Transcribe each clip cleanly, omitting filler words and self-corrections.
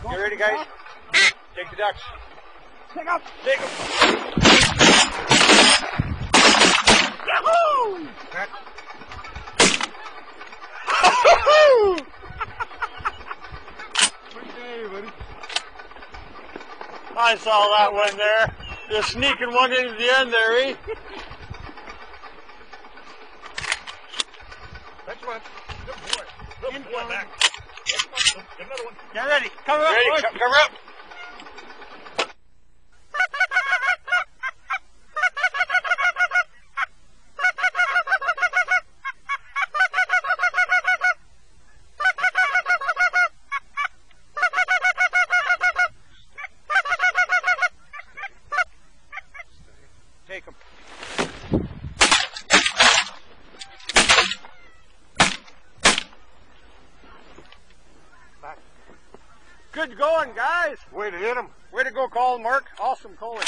Get ready, guys. Take the ducks. Take up. Take them. Yahoo! I saw that one there. Just sneaking one into the end there, eh? Next one. Good boy. Good boy, Mac. Get another one. Get ready. Cover up. Ready. Cover up. Take them. Back. Good going, guys. Way to hit him. Way to go, Colin, Mark. Awesome calling.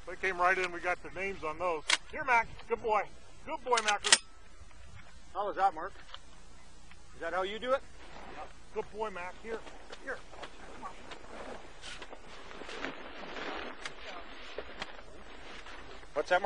They came right in. We got the names on those. Here, Mac. Good boy. Good boy, Mac. How was that, Mark? Is that how you do it? Good boy, Mac. Here.